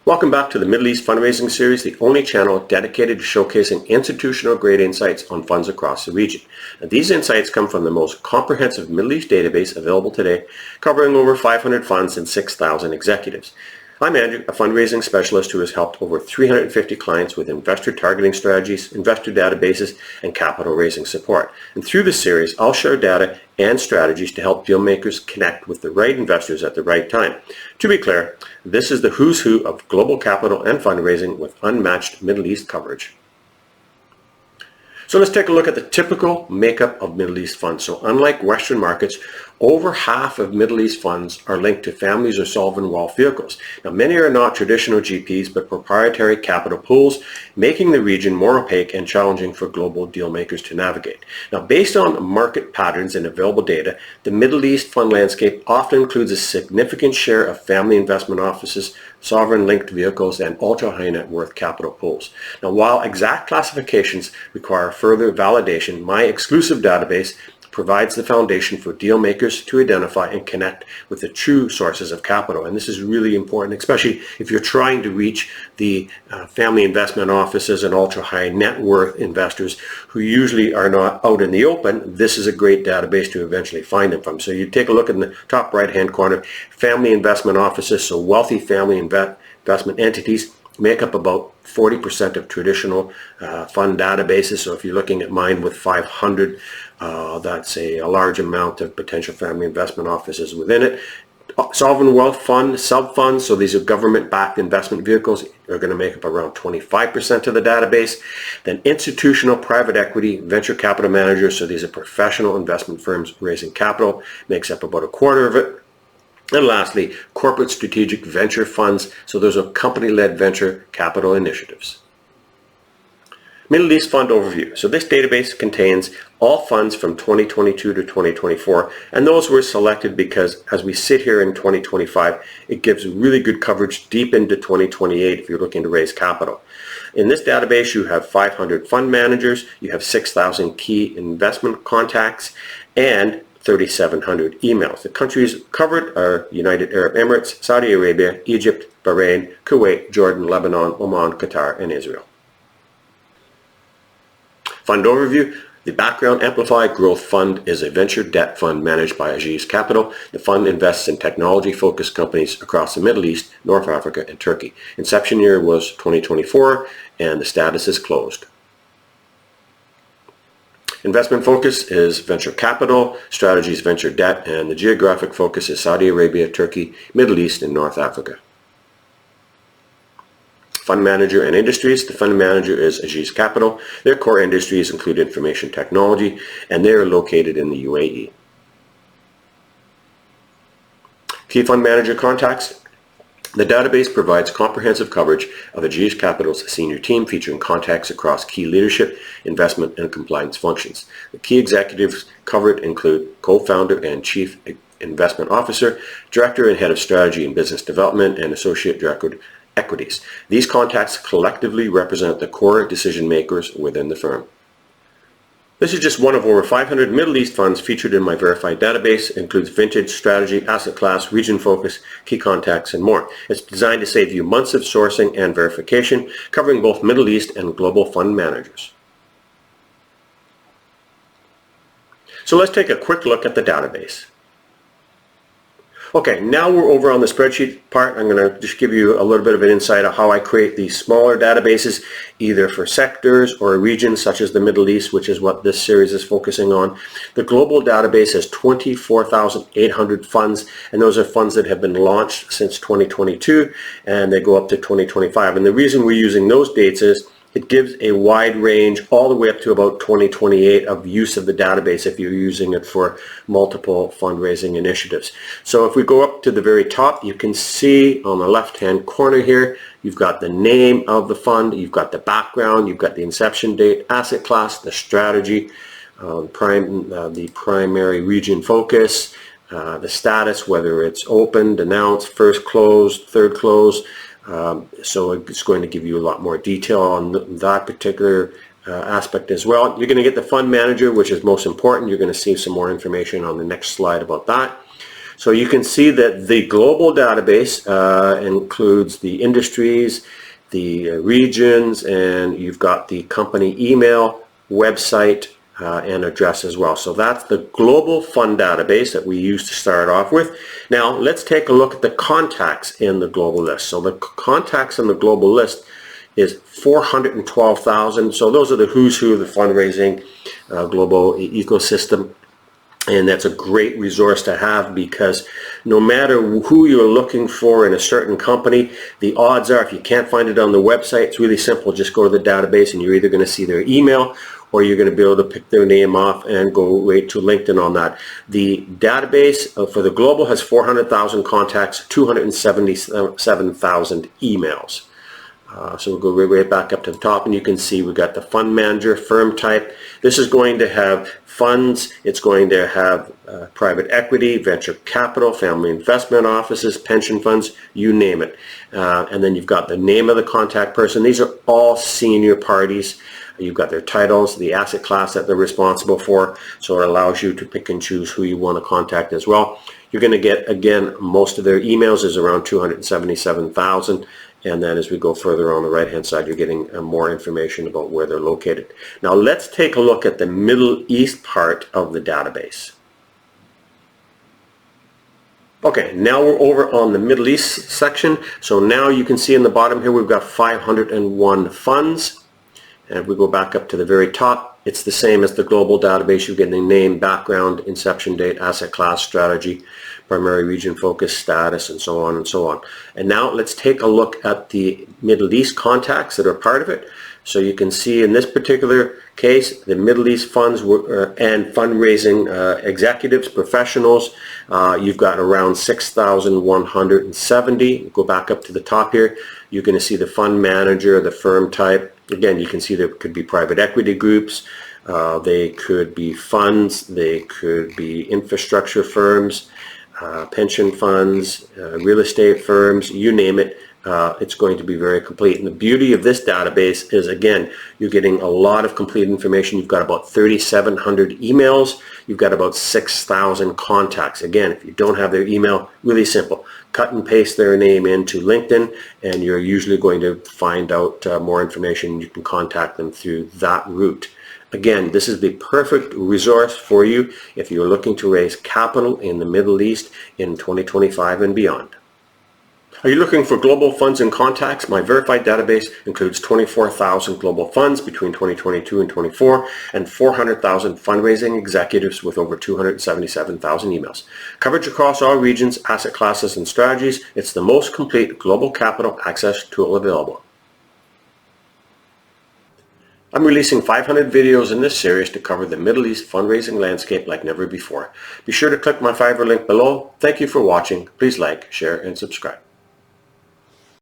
Welcome back to the Middle East Fundraising Series, the only channel dedicated to showcasing institutional grade insights on funds across the region. And these insights come from the most comprehensive Middle East database available today, covering over 500 funds and 6,000 executives. I'm Andrew, a fundraising specialist who has helped over 350 clients with investor targeting strategies, investor databases, and capital raising support. And through this series, I'll share data and strategies to help deal makers connect with the right investors at the right time. To be clear, this is the who's who of global capital and fundraising with unmatched Middle East coverage. So let's take a look at the typical makeup of Middle East funds. So unlike Western markets, over half of Middle East funds are linked to families or sovereign wealth vehicles. Now, many are not traditional GPs, but proprietary capital pools, making the region more opaque and challenging for global deal makers to navigate. Now, based on market patterns and available data, the Middle East fund landscape often includes a significant share of family investment offices, sovereign-linked vehicles, and ultra-high net worth capital pools. Now, while exact classifications require further validation, my exclusive database provides the foundation for deal makers to identify and connect with the true sources of capital. And this is really important, especially if you're trying to reach the family investment offices and ultra-high net worth investors who usually are not out in the open. This is a great database to eventually find them from. So you take a look in the top right-hand corner, family investment offices, so wealthy family investment entities make up about 40% of traditional fund databases. So if you're looking at mine with 500, that's a large amount of potential family investment offices within it. Sovereign wealth fund, sub-funds, so these are government-backed investment vehicles, are going to make up around 25% of the database. Then institutional private equity, venture capital managers, so these are professional investment firms raising capital, makes up about a quarter of it. And lastly, corporate strategic venture funds, so those are company-led venture capital initiatives. Middle East Fund Overview. So this database contains all funds from 2022 to 2024, and those were selected because as we sit here in 2025, it gives really good coverage deep into 2028 if you're looking to raise capital. In this database, you have 500 fund managers, you have 6,000 key investment contacts, and 3,700 emails. The countries covered are United Arab Emirates, Saudi Arabia, Egypt, Bahrain, Kuwait, Jordan, Lebanon, Oman, Qatar, and Israel. Fund overview. The background Amplify Growth Fund is a venture debt fund managed by Aziz Capital. The fund invests in technology-focused companies across the Middle East, North Africa, and Turkey. Inception year was 2024, and the status is closed. Investment focus is venture capital, strategies venture debt, and the geographic focus is Saudi Arabia, Turkey, Middle East, and North Africa. Fund manager and industries. The fund manager is Aziz Capital. Their core industries include information technology, and they are located in the UAE. Key fund manager contacts. The database provides comprehensive coverage of Aziz Capital's senior team, featuring contacts across key leadership, investment, and compliance functions. The key executives covered include co-founder and chief investment officer, director and head of strategy and business development, and associate director equities. These contacts collectively represent the core decision makers within the firm. This is just one of over 500 Middle East funds featured in my verified database. It includes vintage, strategy, asset class, region focus, key contacts, and more. It's designed to save you months of sourcing and verification, covering both Middle East and global fund managers. So let's take a quick look at the database. Okay, now we're over on the spreadsheet part. I'm going to just give you a little bit of an insight of how I create these smaller databases, either for sectors or regions such as the Middle East, which is what this series is focusing on. The global database has 24,800 funds, and those are funds that have been launched since 2022, and they go up to 2025. And the reason we're using those dates is it gives a wide range all the way up to about 2028 of use of the database if you're using it for multiple fundraising initiatives. So if we go up to the very top, you can see on the left-hand corner here, you've got the name of the fund, you've got the background, you've got the inception date, asset class, the strategy, the primary region focus, the status, whether it's opened, announced, first closed, third closed. So it's going to give you a lot more detail on that particular aspect as well. You're going to get the fund manager, which is most important. You're going to see some more information on the next slide about that. So you can see that the global database includes the industries, the regions, and you've got the company email, website, and address as well. So that's the global fund database that we use to start off with. Now let's take a look at the contacts in the global list. So the contacts in the global list is 412,000. So those are the who's who of the fundraising global ecosystem. And that's a great resource to have, because no matter who you're looking for in a certain company, the odds are if you can't find it on the website, it's really simple. Just go to the database and you're either going to see their email or you're going to be able to pick their name off and go right to LinkedIn on that. The database for the global has 400,000 contacts, 277,000 emails. So we'll go right back up to the top, and you can see we've got the fund manager, firm type. This is going to have funds, it's going to have private equity, venture capital, family investment offices, pension funds, you name it. And then you've got the name of the contact person. These are all senior parties. You've got their titles, the asset class that they're responsible for, so it allows you to pick and choose who you want to contact as well. You're going to get, again, most of their emails is around 277,000. And then as we go further on the right hand side, you're getting more information about where they're located. Now let's take a look at the Middle East part of the database. Okay, now we're over on the Middle East section. So now you can see in the bottom here we've got 501 funds. And if we go back up to the very top, it's the same as the global database. You're getting name, background, inception date, asset class, strategy, primary region focus, status, and so on and so on. And now let's take a look at the Middle East contacts that are part of it. So you can see in this particular case, the Middle East funds and fundraising executives, professionals, you've got around 6,170. Go back up to the top here. You're going to see the fund manager, the firm type. Again, you can see there could be private equity groups, they could be funds, they could be infrastructure firms, pension funds, real estate firms, you name it. It's going to be very complete. And the beauty of this database is, again, you're getting a lot of complete information. You've got about 3,700 emails. You've got about 6,000 contacts. Again, if you don't have their email, really simple. Cut and paste their name into LinkedIn, and you're usually going to find out more information. You can contact them through that route. Again, this is the perfect resource for you if you're looking to raise capital in the Middle East in 2025 and beyond. Are you looking for global funds and contacts? My verified database includes 24,000 global funds between 2022 and 24 and 400,000 fundraising executives with over 277,000 emails. Coverage across all regions, asset classes, and strategies. It's the most complete global capital access tool available. I'm releasing 500 videos in this series to cover the Middle East fundraising landscape like never before. Be sure to click my Fiverr link below. Thank you for watching. Please like, share, and subscribe.